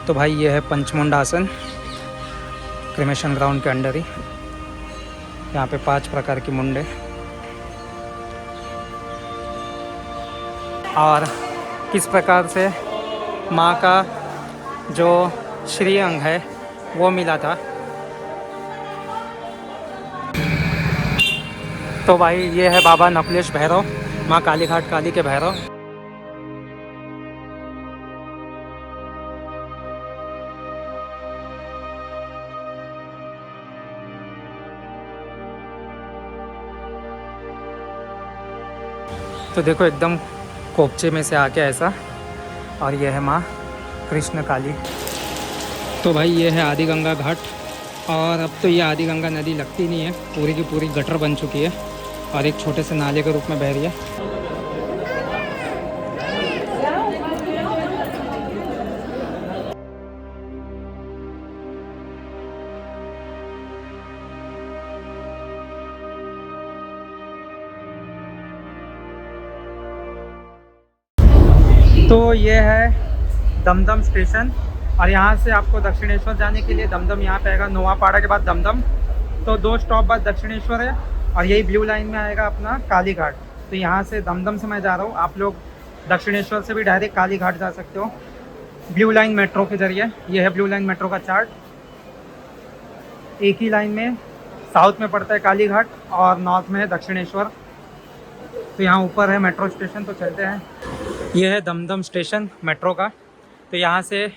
तो भाई ये है पंचमुंडा आसन, क्रिमेशन ग्राउंड के अंडर ही। यहाँ पे 5 प्रकार की मुंडे और किस प्रकार से माँ का जो श्रीअंग है वो मिला था। तो भाई ये है बाबा नकुलेश भैरव, माँ कालीघाट काली के भैरव। तो देखो एकदम कोपचे में से आके ऐसा, और ये है माँ कृष्ण काली। तो भाई ये है आदि गंगा घाट, और अब तो ये आदि गंगा नदी लगती नहीं है, पूरी की पूरी गटर बन चुकी है और एक छोटे से नाले के रूप में बह रही है। तो ये है दमदम स्टेशन, और यहाँ से आपको दक्षिणेश्वर जाने के लिए दमदम यहाँ पे आएगा, नोआपाड़ा के बाद दमदम। तो 2 स्टॉप बाद दक्षिणेश्वर है, और यही ब्लू लाइन में आएगा अपना कालीघाट। तो यहाँ से दमदम से मैं जा रहा हूँ, आप लोग दक्षिणेश्वर से भी डायरेक्ट कालीघाट जा सकते हो ब्लू लाइन मेट्रो के ज़रिए। ये है ब्लू लाइन मेट्रो का चार्ट। एक ही लाइन में साउथ में पड़ता है कालीघाट और नॉर्थ में है दक्षिणेश्वर। तो यहाँ ऊपर है मेट्रो स्टेशन, तो चलते हैं। ये है दमदम स्टेशन मेट्रो का। तो यहाँ से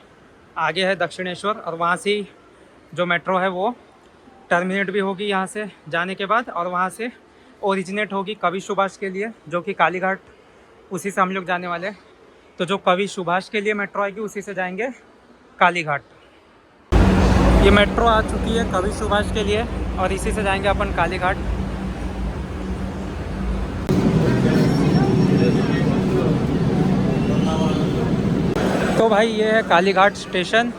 आगे है दक्षिणेश्वर, और वहाँ से जो मेट्रो है वो टर्मिनेट भी होगी यहाँ से जाने के बाद, और वहाँ से ओरिजिनेट होगी कवि सुभाष के लिए, जो कि कालीघाट, उसी से हम लोग जाने वाले हैं। तो जो कवि सुभाष के लिए मेट्रो आएगी उसी से जाएंगे कालीघाट। ये मेट्रो आ चुकी है कवि सुभाष के लिए, और इसी से जाएंगे अपन कालीघाट। तो भाई ये है कालीघाट स्टेशन,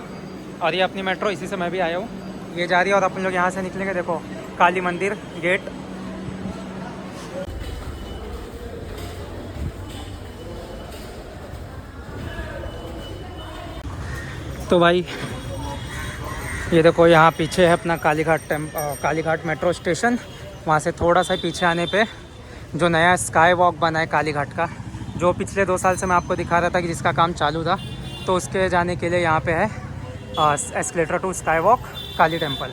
और ये अपनी मेट्रो, इसी से मैं भी आया हूँ। ये जा रही है, और अपन लोग यहाँ से निकलेंगे। देखो काली मंदिर गेट। तो भाई ये देखो यहाँ पीछे है अपना कालीघाट मेट्रो स्टेशन। वहाँ से थोड़ा सा पीछे आने पे जो नया स्काई वॉक बना है कालीघाट का, जो पिछले 2 साल से मैं आपको दिखा रहा था कि जिसका काम चालू था, तो उसके जाने के लिए यहाँ पे है escalator to sky walk Kali temple.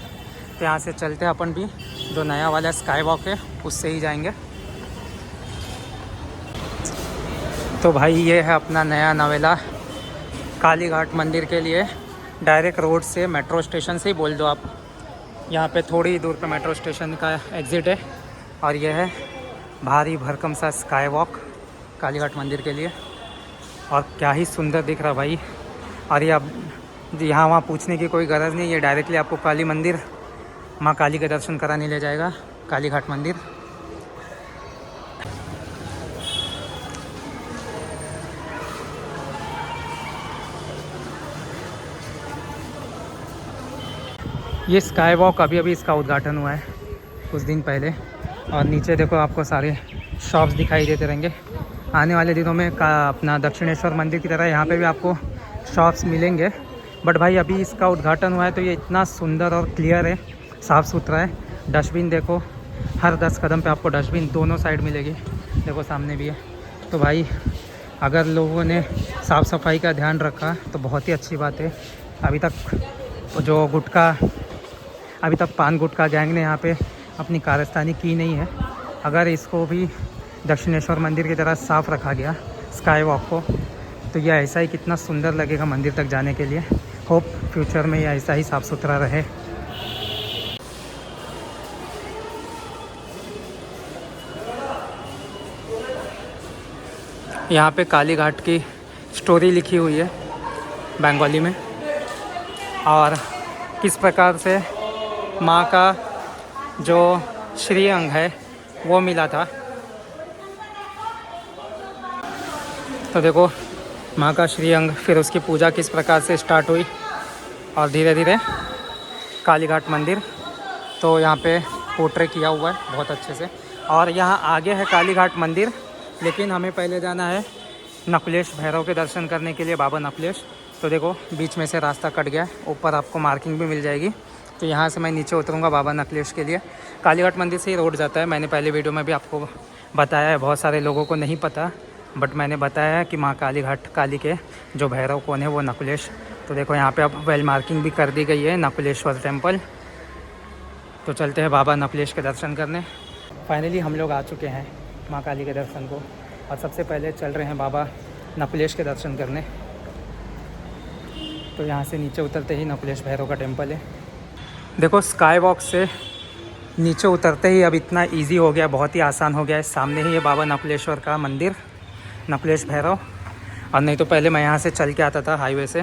तो यहाँ से चलते हैं अपन भी, जो नया वाला स्काई वॉक है उससे ही जाएंगे। तो भाई ये है अपना नया नवेला कालीघाट मंदिर के लिए। डायरेक्ट रोड से मेट्रो स्टेशन से ही बोल दो आप, यहाँ पे थोड़ी ही दूर पे मेट्रो स्टेशन का एग्ज़िट है। और यह है भारी भरकम सा स्काई वॉक कालीघाट मंदिर के लिए, और क्या ही सुंदर दिख रहा भाई। और ये अब यहाँ वहाँ पूछने की कोई ग़रज़ नहीं, ये डायरेक्टली आपको काली मंदिर, माँ काली के दर्शन कराने ले जाएगा कालीघाट मंदिर। ये स्काई वॉक अभी अभी इसका उद्घाटन हुआ है कुछ दिन पहले, और नीचे देखो आपको सारे शॉप्स दिखाई देते रहेंगे। आने वाले दिनों में अपना दक्षिणेश्वर मंदिर की तरह यहाँ पे भी आपको शॉप्स मिलेंगे। बट भाई अभी इसका उद्घाटन हुआ है, तो ये इतना सुंदर और क्लियर है, साफ़ सुथरा है। डस्टबिन देखो, हर 10 कदम पे आपको डस्टबिन दोनों साइड मिलेगी। देखो सामने भी है। तो भाई अगर लोगों ने साफ़ सफाई का ध्यान रखा तो बहुत ही अच्छी बात है। अभी तक पान गुटखा गैंग ने यहाँ पे अपनी कारस्तानी की नहीं है। अगर इसको भी दक्षिणेश्वर मंदिर की तरह साफ़ रखा गया स्काई वॉक को, तो यह ऐसा ही कितना सुंदर लगेगा मंदिर तक जाने के लिए। होप फ्यूचर में यह ऐसा ही साफ़ सुथरा रहे। यहाँ पे कालीघाट की स्टोरी लिखी हुई है बंगाली में, और किस प्रकार से माँ का जो श्रीअंग है वो मिला था। तो देखो माँ का श्रीअंग, फिर उसकी पूजा किस प्रकार से स्टार्ट हुई, और धीरे धीरे कालीघाट मंदिर। तो यहाँ पे पोर्ट्रे किया हुआ है बहुत अच्छे से। और यहाँ आगे है कालीघाट मंदिर, लेकिन हमें पहले जाना है नकुलेश भैरव के दर्शन करने के लिए, बाबा नकुलेश। तो देखो बीच में से रास्ता कट गया, ऊपर आपको मार्किंग भी मिल जाएगी। तो यहाँ से मैं नीचे उतरूँगा बाबा नकुलेश के लिए। कालीघाट मंदिर से ही रोड जाता है, मैंने पहले वीडियो में भी आपको बताया है, बहुत सारे लोगों को नहीं पता, बट मैंने बताया है कि माँ कालीघाट काली के जो भैरव कौन है वो नकुलेश। तो देखो यहाँ पे अब वेल मार्किंग भी कर दी गई है, नकुलेश्वर टेम्पल। तो चलते हैं बाबा नकुलेश के दर्शन करने। फाइनली हम लोग आ चुके हैं माँ काली के दर्शन को, और सबसे पहले चल रहे हैं बाबा नकुलेश के दर्शन करने। तो यहाँ से नीचे उतरते ही नकुलेश भैरव का टेम्पल है। देखो स्काई वॉक से नीचे उतरते ही अब इतना इजी हो गया, बहुत ही आसान हो गया है। सामने ही है बाबा नकुलेश्वर का मंदिर, नकुलेश भैरव। और नहीं तो पहले मैं यहाँ से चल के आता था हाईवे से,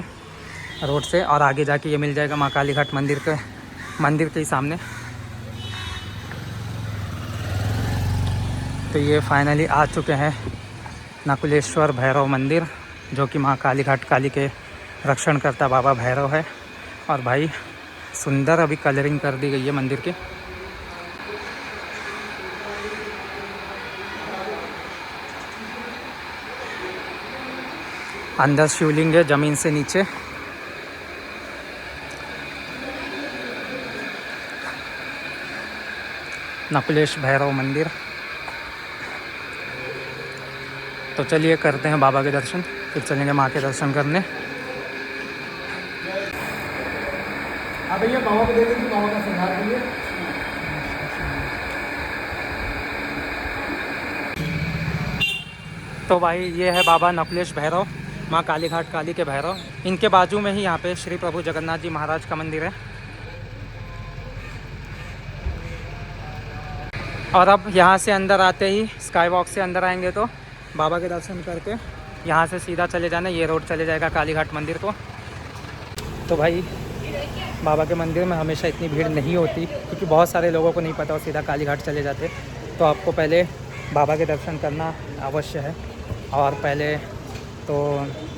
रोड से, और आगे जाके ये मिल जाएगा माँ कालीघाट मंदिर के ही सामने। तो ये फाइनली आ चुके हैं नकुलेश्वर भैरव मंदिर, जो कि माँ कालीघाट काली के रक्षण करता बाबा भैरव है। और भाई सुंदर अभी कलरिंग कर दी गई है मंदिर की। अंदर शिवलिंग है ज़मीन से नीचे। नकुलेश भैरव मंदिर। तो चलिए करते हैं बाबा के दर्शन, फिर चलेंगे माँ के दर्शन करने। अब भैया बाबा को दे दीजिए, बाबा का आशीर्वाद दीजिए। तो भाई ये है बाबा नकुलेश भैरव, माँ कालीघाट काली के भैरव। इनके बाजू में ही यहाँ पे श्री प्रभु जगन्नाथ जी महाराज का मंदिर है। और अब यहाँ से अंदर आते ही स्काई वॉक से अंदर आएंगे तो बाबा के दर्शन करके यहाँ से सीधा चले जाना, ये रोड चले जाएगा कालीघाट मंदिर को। तो भाई बाबा के मंदिर में हमेशा इतनी भीड़ नहीं होती, क्योंकि बहुत सारे लोगों को नहीं पता वो सीधा कालीघाट चले जाते। तो आपको पहले बाबा के दर्शन करना अवश्य है। और पहले तो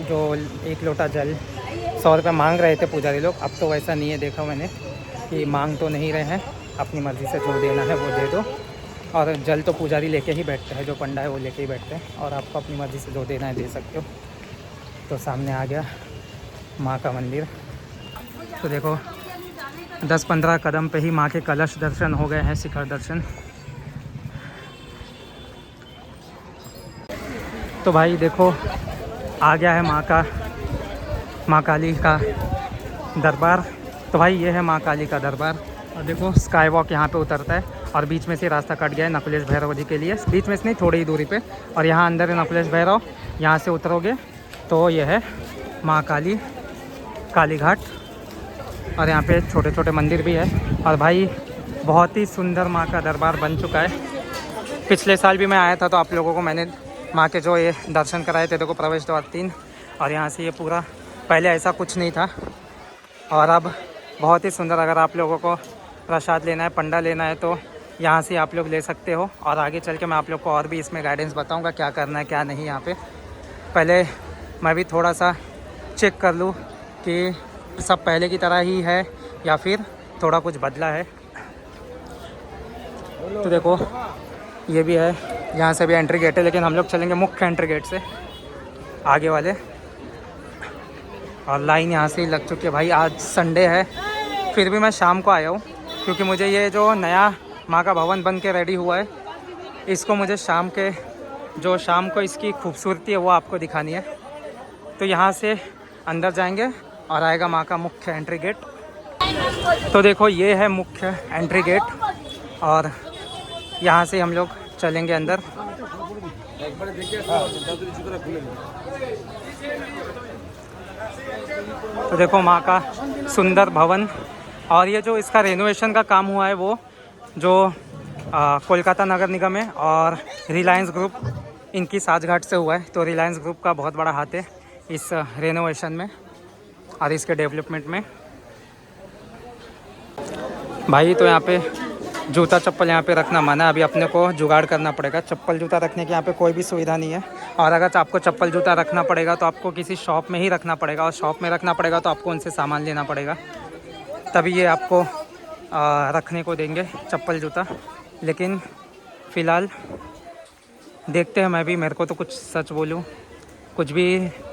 जो 1 लोटा जल 100 रुपये मांग रहे थे पुजारी लोग, अब तो वैसा नहीं है, देखा मैंने कि मांग तो नहीं रहे हैं, अपनी मर्ज़ी से जो देना है वो दे दो। और जल तो पुजारी लेके ही बैठते हैं, जो पंडा है वो लेके ही बैठते हैं, और आपको अपनी मर्ज़ी से जो देना है दे सकते हो। तो सामने आ गया माँ का मंदिर। तो देखो 10-15 कदम पे ही माँ के कलश दर्शन हो गए हैं, शिखर दर्शन। तो भाई देखो आ गया है माँ काली का दरबार। तो भाई ये है माँ काली का दरबार। और देखो स्काई वॉक यहाँ पे उतरता है, और बीच में से रास्ता कट गया है नकुलेश भैरव जी के लिए, बीच में से नहीं, थोड़ी ही दूरी पे। और यहाँ अंदर है नकुलेश भैरव, यहाँ से उतरोगे तो ये है माँ कालीघाट। और यहाँ पे छोटे छोटे मंदिर भी है। और भाई बहुत ही सुंदर माँ का दरबार बन चुका है। पिछले साल भी मैं आया था, तो आप लोगों को मैंने माँ के जो ये दर्शन कराए थे। देखो प्रवेश द्वार 3, और यहाँ से ये पूरा, पहले ऐसा कुछ नहीं था, और अब बहुत ही सुंदर। अगर आप लोगों को प्रसाद लेना है, पंडा लेना है, तो यहाँ से आप लोग ले सकते हो। और आगे चल के मैं आप लोग को और भी इसमें गाइडेंस बताऊँगा क्या करना है क्या नहीं। यहाँ पे पहले मैं भी थोड़ा सा चेक कर लूँ कि सब पहले की तरह ही है या फिर थोड़ा कुछ बदला है। तो देखो ये भी है, यहाँ से भी एंट्री गेट है, लेकिन हम लोग चलेंगे मुख्य एंट्री गेट से, आगे वाले। और लाइन यहाँ से ही लग चुकी है भाई। आज संडे है, फिर भी मैं शाम को आया हूँ, क्योंकि मुझे ये जो नया माँ का भवन बन के रेडी हुआ है, इसको मुझे शाम को इसकी खूबसूरती है वो आपको दिखानी है। तो यहाँ से अंदर जाएंगे और आएगा माँ का मुख्य एंट्री गेट। तो देखो ये है मुख्य एंट्री गेट, और यहाँ से हम लोग चलेंगे अंदर। तो देखो माँ का सुंदर भवन। और ये जो इसका रेनोवेशन का काम हुआ है, वो जो कोलकाता नगर निगम है और रिलायंस ग्रुप, इनकी साझगांठ से हुआ है। तो रिलायंस ग्रुप का बहुत बड़ा हाथ है इस रेनोवेशन में और इसके डेवलपमेंट में। भाई तो यहाँ पे जूता चप्पल यहाँ पे रखना मना है, अभी अपने को जुगाड़ करना पड़ेगा। चप्पल जूता रखने की यहाँ पे कोई भी सुविधा नहीं है। और अगर आपको चप्पल जूता रखना पड़ेगा तो आपको किसी शॉप में ही रखना पड़ेगा, और शॉप में रखना पड़ेगा तो आपको उनसे सामान लेना पड़ेगा, तभी ये आपको रखने को देंगे चप्पल जूता। लेकिन फ़िलहाल देखते हैं, मैं भी, मेरे को तो कुछ सच बोलूँ कुछ भी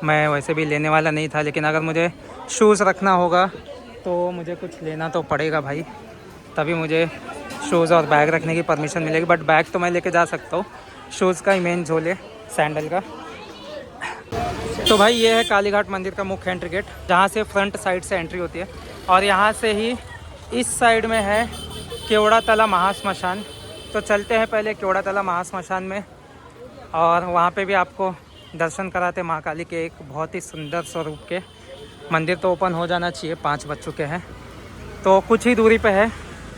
मैं वैसे भी लेने वाला नहीं था, लेकिन अगर मुझे शूज़ रखना होगा तो मुझे कुछ लेना तो पड़ेगा भाई, तभी मुझे शूज़ और बैग रखने की परमिशन मिलेगी। बट बैग तो मैं लेके जा सकता हूँ, शूज़ का ही मेन झोल है, सैंडल का। तो भाई ये है कालीघाट मंदिर का मुख्य एंट्री गेट, जहाँ से फ्रंट साइड से एंट्री होती है। और यहाँ से ही इस साइड में है केवड़ातला महाश्मशान। तो चलते हैं पहले केवड़ातला महाश्मशान में, और वहाँ पे भी आपको दर्शन कराते महाकाली के एक बहुत ही सुंदर स्वरूप के। मंदिर तो ओपन हो जाना चाहिए, 5 बज चुके हैं, तो कुछ ही दूरी पे है,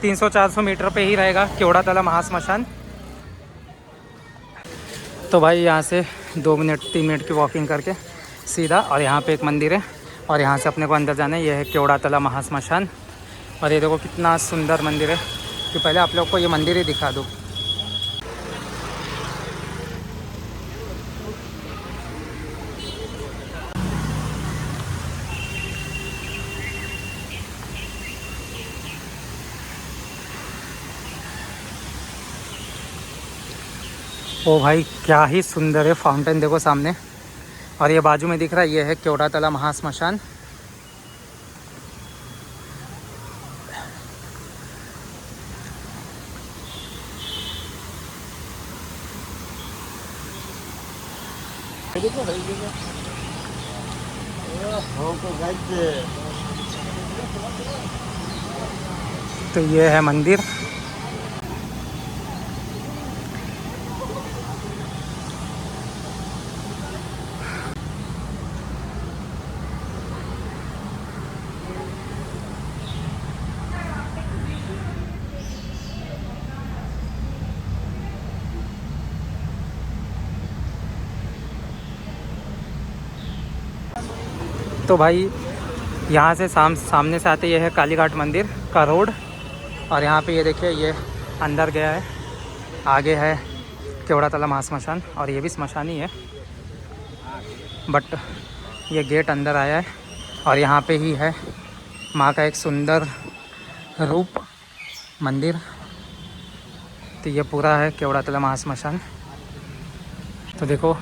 300-400 मीटर पे ही रहेगा केवड़ातला महाश्मशान। तो भाई यहाँ से 2-3 मिनट की वॉकिंग करके सीधा, और यहाँ पे एक मंदिर है, और यहाँ से अपने को अंदर जाना है। यह है केवड़ातला महाश्मशान, और ये देखो कितना सुंदर मंदिर है। कि पहले आप लोग को ये मंदिर ही दिखा दूँ। ओ भाई क्या ही सुंदर है फाउंटेन, देखो सामने। और ये बाजू में दिख रहा है, ये है केवड़ातला महाश्मशान। तो ये है मंदिर। तो भाई यहाँ से सामने से आते ये है कालीघाट मंदिर का रोड, और यहाँ पे ये देखिए ये अंदर गया है, आगे है केवड़ातला महाश्मशान, और ये भी श्मशान ही है, बट ये गेट अंदर आया है। और यहाँ पे ही है माँ का एक सुंदर रूप मंदिर। तो ये पूरा है केवड़ातला महाश्मशान। तो देखो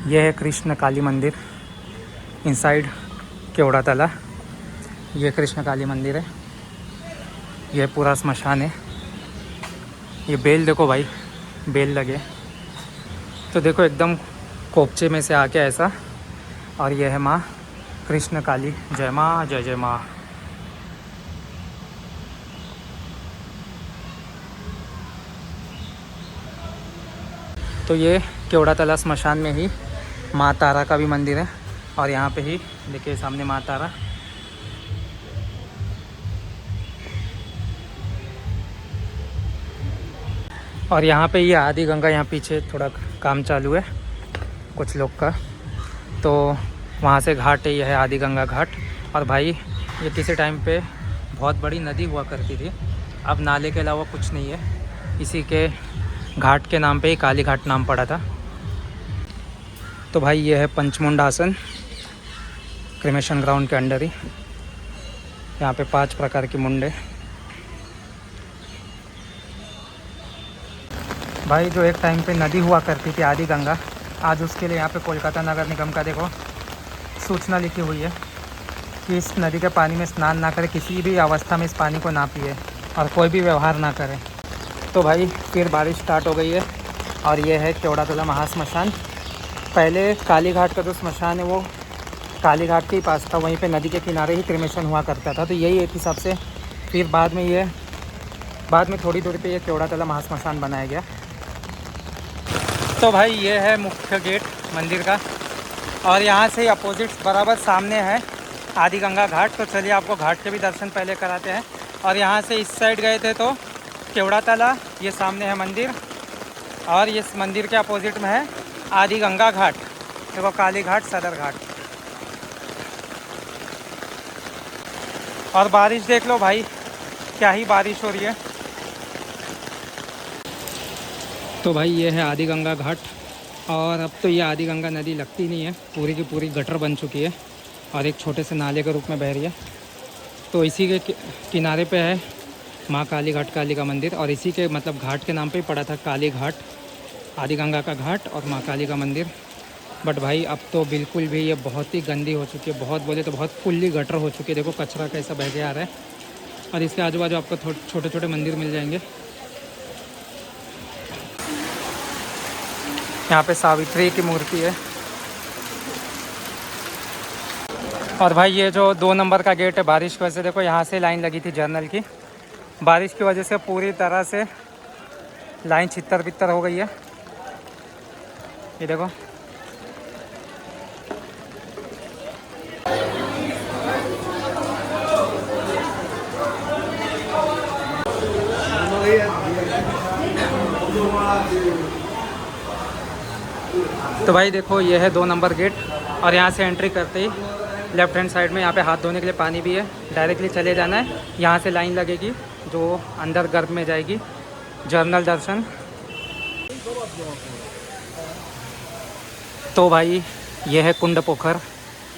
ये है कृष्ण काली मंदिर इनसाइड केवड़ातला। ये कृष्ण काली मंदिर है, ये पूरा श्मशान है। ये बेल देखो भाई, बेल लगे, तो देखो एकदम कोपचे में से आके ऐसा। और ये है माँ कृष्ण काली। जय माँ, जय जय माँ। तो ये केवड़ातला श्मशान में ही माँ तारा का भी मंदिर है, और यहाँ पे ही देखिए सामने माँ तारा। और यहाँ पे ये आदि गंगा, यहाँ पीछे थोड़ा काम चालू है कुछ लोग का, तो वहाँ से घाट है, यह है आदि गंगा घाट। और भाई ये किसी टाइम पे बहुत बड़ी नदी हुआ करती थी, अब नाले के अलावा कुछ नहीं है, इसी के घाट के नाम पे ही काली घाट नाम पड़ा था। तो भाई ये है पंचमुंड आसन, क्रिमेशन ग्राउंड के अंडर ही। यहाँ पे 5 प्रकार की मुंडे। भाई जो एक टाइम पे नदी हुआ करती थी आदि गंगा, आज उसके लिए यहाँ पे कोलकाता नगर निगम का देखो सूचना लिखी हुई है कि इस नदी के पानी में स्नान ना करें, किसी भी अवस्था में इस पानी को ना पिए, और कोई भी व्यवहार ना करें। तो भाई फिर बारिश स्टार्ट हो गई है, और ये है केवड़ातला महाश्मशान। पहले काली घाट का जो श्मशान है वो काली घाट के ही पास था, वहीं पे नदी के किनारे ही क्रिमेशन हुआ करता था। तो यही एक हिसाब से फिर बाद में थोड़ी दूरी पे ये केवड़ातला महाश्मशान बनाया गया। तो भाई ये है मुख्य गेट मंदिर का, और यहाँ से अपोजिट बराबर सामने है आदि गंगा घाट। तो चलिए आपको घाट के भी दर्शन पहले कराते हैं। और यहाँ से इस साइड गए थे तो केवड़ातला, ये सामने है मंदिर, और इस मंदिर के अपोजिट में है आदि गंगा घाट, देखो काली घाट, सदर घाट। और बारिश देख लो भाई, क्या ही बारिश हो रही है। तो भाई ये है आदि गंगा घाट, और अब तो ये आदि गंगा नदी लगती नहीं है, पूरी की पूरी गटर बन चुकी है और एक छोटे से नाले के रूप में बह रही है। तो इसी के किनारे पे है माँ काली घाट काली का मंदिर, और इसी के मतलब घाट के नाम पे ही पड़ा था काली घाट, आदि गंगा का घाट और माँ काली का मंदिर। बट भाई अब तो बिल्कुल भी ये बहुत ही गंदी हो चुकी है, बहुत बोले तो बहुत फुल्ली गटर हो चुकी है। देखो कचरा कैसा बह के आ रहा है। और इसके आजू बाजू आपको छोटे छोटे मंदिर मिल जाएंगे। यहाँ पे सावित्री की मूर्ति है। और भाई ये जो 2 नंबर का गेट है, बारिश की वजह से देखो यहाँ से लाइन लगी थी जर्नल की, बारिश की वजह से पूरी तरह से लाइन छितर बितर हो गई है। ये देखो तो भाई देखो ये है 2 नंबर गेट। और यहाँ से एंट्री करते ही लेफ्ट हैंड साइड में यहाँ पे हाथ धोने के लिए पानी भी है। डायरेक्टली चले जाना है, यहाँ से लाइन लगेगी जो अंदर गर्भ में जाएगी, जर्नल दर्शन। तो भाई ये है कुंड पोखर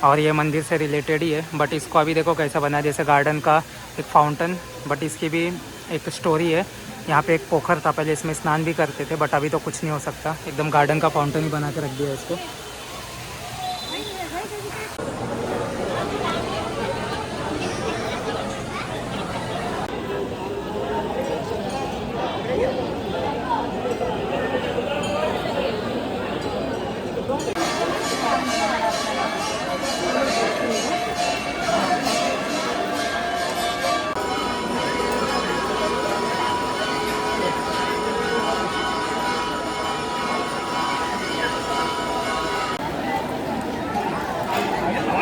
और ये मंदिर से रिलेटेड ही है। बट इसको अभी देखो कैसा बना है, जैसे गार्डन का एक फाउंटेन। बट इसकी भी एक स्टोरी है। यहाँ पे एक पोखर था पहले, इसमें स्नान भी करते थे, बट अभी तो कुछ नहीं हो सकता, एकदम गार्डन का फाउंटेन ही बना के रख दिया है इसको।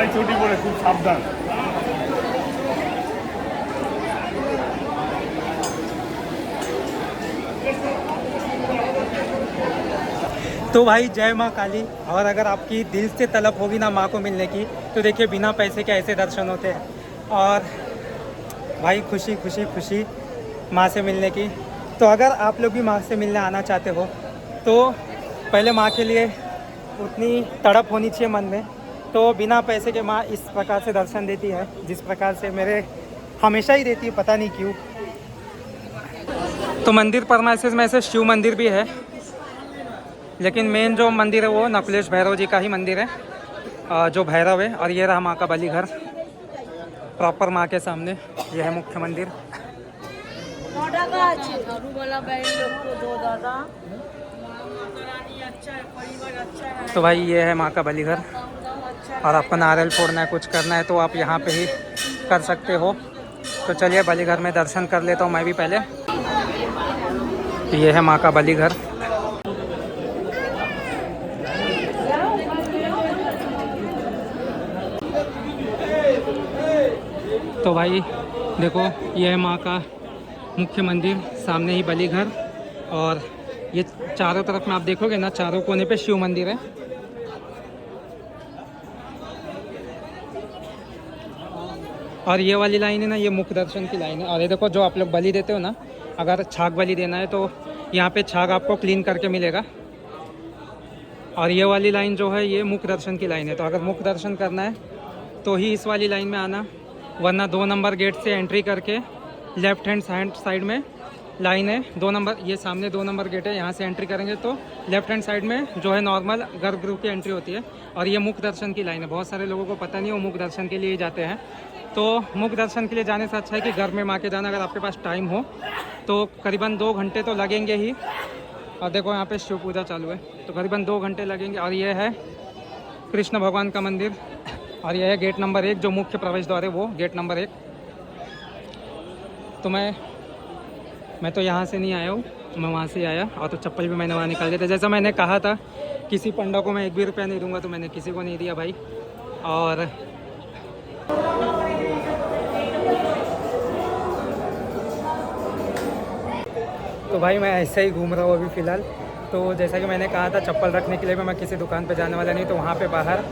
छोटी बोले खूब सावधान। तो भाई जय माँ काली। और अगर आपकी दिल से तलब होगी ना माँ को मिलने की, तो देखिए बिना पैसे के ऐसे दर्शन होते हैं। और भाई खुशी खुशी खुशी माँ से मिलने की। तो अगर आप लोग भी माँ से मिलने आना चाहते हो तो पहले माँ के लिए उतनी तड़प होनी चाहिए मन में। तो बिना पैसे के माँ इस प्रकार से दर्शन देती है, जिस प्रकार से मेरे हमेशा ही देती है, पता नहीं क्यों। तो मंदिर परमाइसेस में ऐसे शिव मंदिर भी है, लेकिन मेन जो मंदिर है वो नकुलेश भैरव जी का ही मंदिर है, जो भैरव है। और ये रहा माँ का बलि घर, प्रॉपर माँ के सामने। यह है मुख्य मंदिर। तो भाई ये है माँ का बलि घर। और आपको नारियल फोड़ना है, कुछ करना है तो आप यहाँ पे ही कर सकते हो। तो चलिए बलि घर में दर्शन कर लेता हूँ मैं भी पहले। तो ये है माँ का बलि घर। तो भाई देखो ये है माँ का मुख्य मंदिर, सामने ही बलि घर। और ये चारों तरफ में आप देखोगे ना, चारों कोने पे शिव मंदिर है। और ये वाली लाइन है ना, ये मुख्य दर्शन की लाइन है। और ये देखो जो आप लोग बलि देते हो ना, अगर छाग बलि देना है तो यहाँ पे छाग आपको क्लीन करके मिलेगा। और ये वाली लाइन जो है ये मुख्य दर्शन की लाइन है। तो अगर मुख्य दर्शन करना है तो ही इस वाली लाइन में आना, वरना 2 नंबर गेट से एंट्री करके लेफ्ट हैंड साइड में लाइन है 2 नंबर। ये सामने 2 नंबर गेट है, यहाँ से एंट्री करेंगे तो लेफ्ट हैंड साइड में जो है नॉर्मल गर्भगृह की एंट्री होती है। और ये मुख्य दर्शन की लाइन है। बहुत सारे लोगों को पता नहीं, वो मुख्य दर्शन के लिए जाते हैं। तो मुख्य दर्शन के लिए जाने से अच्छा है कि घर में माँ के जाना। अगर आपके पास टाइम हो तो करीबन 2 घंटे तो लगेंगे ही। और देखो यहाँ पे शिव पूजा चालू है, तो करीबन 2 घंटे लगेंगे। और ये है कृष्ण भगवान का मंदिर। और यह है गेट नंबर 1, जो मुख्य प्रवेश द्वार है वो गेट नंबर 1। तो मैं तो यहाँ से नहीं आया हूँ, मैं वहाँ से आया। और तो चप्पल भी मैंने वहाँ निकाल दिया था। जैसा मैंने कहा था, किसी पंडा को मैं 1 भी रुपया नहीं दूंगा, तो मैंने किसी को नहीं दिया भाई। और तो भाई मैं ऐसे ही घूम रहा हूँ अभी फ़िलहाल। तो जैसा कि मैंने कहा था, चप्पल रखने के लिए भी मैं किसी दुकान पे जाने वाला नहीं। तो वहाँ पे बाहर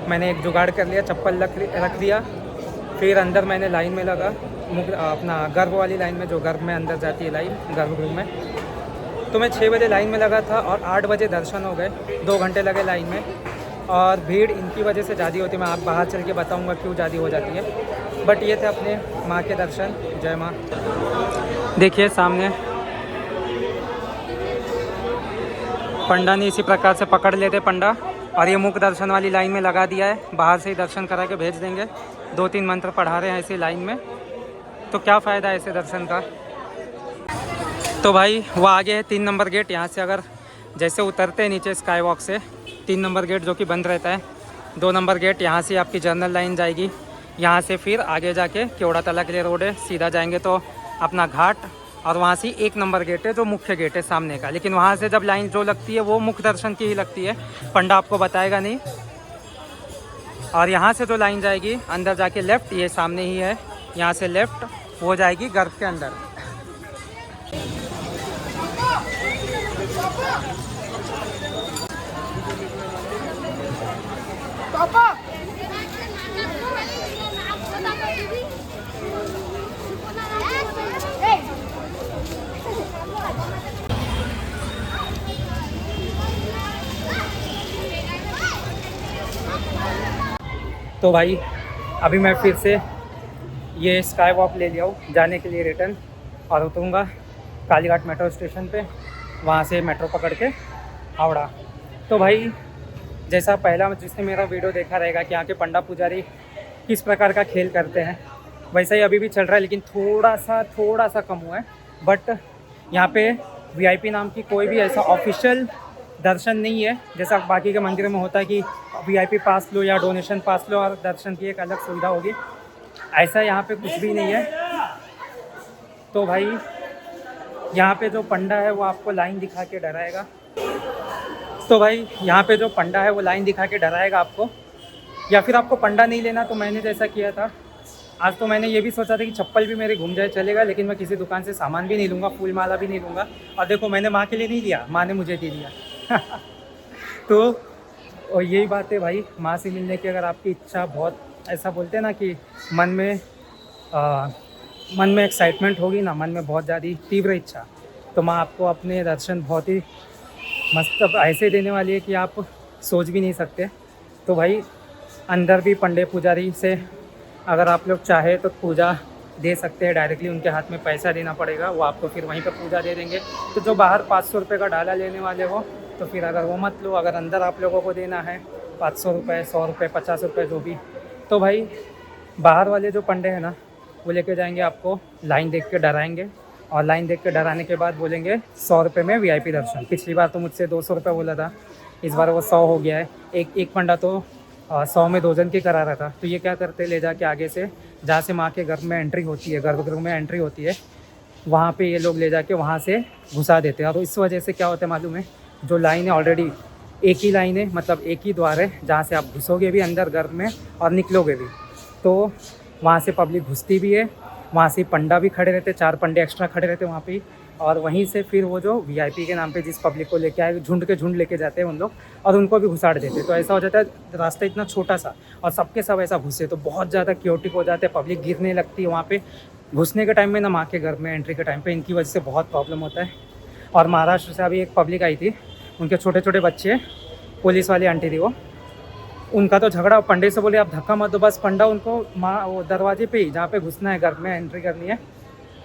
मैंने एक जुगाड़ कर लिया, चप्पल रख दिया। फिर अंदर मैंने लाइन में लगा, अपना गर्भ वाली लाइन में, जो गर्भ में अंदर जाती है लाइन गर्भगृह में। तो मैं 6 बजे लाइन में लगा था और 8 बजे दर्शन हो गए। 2 घंटे लगे लाइन में। और भीड़ इनकी वजह से ज़्यादा होती है। मैं आप बाहर चल के बताऊँगा क्यों ज़्यादा हो जाती है। बट ये थे अपने माँ के दर्शन। जय माँ। देखिए सामने पंडा ने इसी प्रकार से पकड़ लेते पंडा, और ये मुख दर्शन वाली लाइन में लगा दिया है, बाहर से ही दर्शन करा के भेज देंगे। 2-3 मंत्र पढ़ा रहे हैं ऐसी लाइन में, तो क्या फ़ायदा है ऐसे दर्शन का। तो भाई वो आगे है 3 नंबर गेट। यहाँ से अगर जैसे उतरते हैं नीचे स्काई वॉक से, 3 नंबर गेट जो कि बंद रहता है, 2 नंबर गेट यहाँ से आपकी जनरल लाइन जाएगी। यहाँ से फिर आगे जाके केवड़ा तला के लिए रोड है, सीधा जाएंगे तो अपना घाट, और वहाँ से 1 नंबर गेट है जो मुख्य गेट है सामने का। लेकिन वहाँ से जब लाइन जो लगती है वो मुख्य दर्शन की ही लगती है, पंडा आपको बताएगा नहीं। और यहाँ से जो लाइन जाएगी अंदर जाके लेफ़्ट, ये सामने ही है, यहाँ से लेफ़्ट वो जाएगी गर्भ के अंदर। पापा तो भाई अभी मैं फिर से ये स्काई वॉक ले लिया हूँ जाने के लिए रिटर्न, और उतरूँगा कालीघाट मेट्रो स्टेशन पे, वहाँ से मेट्रो पकड़ के हावड़ा। तो भाई जैसा पहला जिसने मेरा वीडियो देखा रहेगा कि यहाँ के पंडा पुजारी किस प्रकार का खेल करते हैं, वैसा ही अभी भी चल रहा है, लेकिन थोड़ा सा कम हुआ है। बट यहाँ पे वीआईपी नाम की कोई भी ऐसा ऑफिशियल दर्शन नहीं है जैसा बाकी के मंदिरों में होता है कि वीआईपी पास लो या डोनेशन पास लो और दर्शन की एक अलग सुविधा होगी। ऐसा यहाँ पे कुछ भी नहीं है। तो भाई यहाँ पे जो पंडा है वो आपको लाइन दिखा के डराएगा। तो भाई यहाँ पे जो पंडा है वो लाइन दिखा के डराएगा आपको, या फिर आपको पंडा नहीं लेना तो मैंने जैसा किया था आज, तो मैंने ये भी सोचा था कि चप्पल भी मेरे घूम जाए चलेगा, लेकिन मैं किसी दुकान से सामान भी नहीं लूँगा, फूल माला भी नहीं लूँगा। और देखो मैंने माँ के लिए नहीं लिया, माँ ने मुझे दे दिया। तो और यही बात है भाई, माँ से मिलने की अगर आपकी इच्छा बहुत, ऐसा बोलते हैं ना कि मन में एक्साइटमेंट होगी ना, मन में बहुत ज़्यादा तीव्र इच्छा, तो माँ आपको अपने दर्शन बहुत ही मस्त ऐसे देने वाली है कि आप सोच भी नहीं सकते। तो भाई अंदर भी पंडे पुजारी से अगर आप लोग चाहे तो पूजा दे सकते हैं डायरेक्टली, उनके हाथ में पैसा देना पड़ेगा, वो आपको फिर वहीं पर पूजा दे देंगे। तो जो बाहर 500 रुपये का डाला लेने वाले हो तो फिर अगर वो मत लो, अगर अंदर आप लोगों को देना है 500 रुपये, 100 रुपये, 50 रुपये जो भी, तो भाई बाहर वाले जो पंडे हैं ना वो लेके जाएंगे आपको, लाइन देख के डराएंगे, और लाइन देख के डराने के बाद बोलेंगे 100 रुपये में वीआईपी दर्शन। पिछली बार तो मुझसे 200 रुपये बोला था, इस बार वो 100 हो गया है। एक पंडा तो 100 में 2 जन की करा रहा था। तो ये क्या करते, ले जाके आगे से जहाँ से माँ के गर्भ में एंट्री होती है, गर्भगृह में एंट्री होती है, वहाँ पे ये लोग ले जाके वहाँ से घुसा देते हैं। और इस वजह से क्या होता है मालूम है, जो लाइन है ऑलरेडी एक ही लाइन है, मतलब एक ही द्वार है जहाँ से आप घुसोगे भी अंदर गर्भ में और निकलोगे भी, तो वहाँ से पब्लिक घुसती भी है, वहाँ से पंडा भी खड़े रहते, 4 पंडे एक्स्ट्रा खड़े रहते वहाँ पे, और वहीं से फिर वो जो वीआईपी के नाम पे जिस पब्लिक को लेके आए, झुंड के झुंड लेके जाते हैं उन लोग, और उनको भी घुसाड़ देते। तो ऐसा हो जाता है, रास्ता इतना छोटा सा और सबके सब ऐसा घुसे तो बहुत ज़्यादा क्योटिक हो जाते हैं, पब्लिक गिरने लगती है वहाँ पे घुसने के टाइम में ना, माँ के घर में एंट्री के टाइम पे इनकी वजह से बहुत प्रॉब्लम होता है। और महाराष्ट्र से अभी एक पब्लिक आई थी, उनके छोटे छोटे बच्चे, पुलिस वाली आंटी थी वो, उनका तो झगड़ा, पंडे से बोले आप धक्का मत दो, बस पंडा उनको माँ वो दरवाजे पे ही जहाँ पे घुसना है, घर में एंट्री करनी है,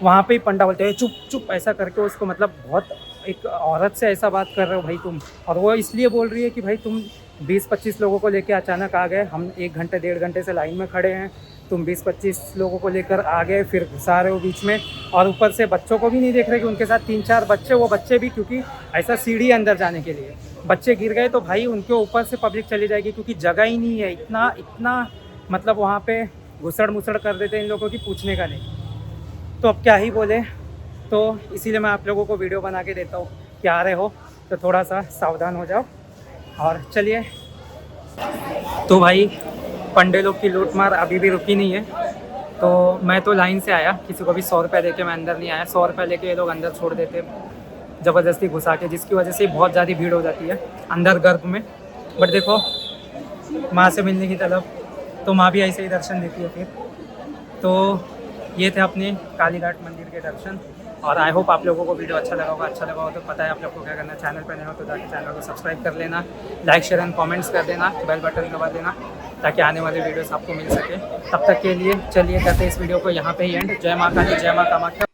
वहाँ पे ही पंडा बोलते हैं चुप चुप ऐसा करके उसको, मतलब बहुत एक औरत से ऐसा बात कर रहे हो भाई तुम। और वो इसलिए बोल रही है कि भाई तुम 20-25 लोगों को लेकर अचानक आ गए, हम 1 घंटे 1.5 घंटे से लाइन में खड़े हैं, तुम 20-25 लोगों को लेकर आ गए, फिर घुसा रहे हो बीच में, और ऊपर से बच्चों को भी नहीं देख रहे कि उनके साथ 3-4 बच्चे, वो बच्चे भी क्योंकि ऐसा सीढ़ी अंदर जाने के लिए, बच्चे गिर गए तो भाई उनके ऊपर से पब्लिक चली जाएगी, क्योंकि जगह ही नहीं है, इतना मतलब वहाँ पे घुसड़ मुसड़ कर देते हैं इन लोगों की, पूछने का नहीं। तो अब क्या ही बोले, तो इसीलिए मैं आप लोगों को वीडियो बना के देता हूँ कि आ रहे हो तो थोड़ा सा सावधान हो जाओ। और चलिए, तो भाई पंडे लोग की लूट मार अभी भी रुकी नहीं है। तो मैं तो लाइन से आया, किसी को भी 100 रुपये दे के मैं अंदर नहीं आया, 100 रुपये लेके ये लोग अंदर छोड़ देते ज़बरदस्ती घुसा के, जिसकी वजह से बहुत ज़्यादा भीड़ हो जाती है अंदर गर्भ में। बट देखो माँ से मिलने की तलब, तो माँ भी ऐसे ही दर्शन देती है फिर। तो ये थे अपने कालीघाट मंदिर के दर्शन, और आई होप आप लोगों को वीडियो अच्छा लगा होगा। अच्छा लगा हो तो पता है आप लोग को क्या करना है, चैनल पर नए हो तो जाके चैनल को सब्सक्राइब कर लेना, लाइक शेयर एंड कमेंट्स कर देना, बेल बटन दबा देना ताकि आने वाले वीडियोस आपको मिल सके। तब तक के लिए चलिए करते हैं इस वीडियो को यहाँ पे ही एंड। जय माँ काली, जय माँ कामाख्या।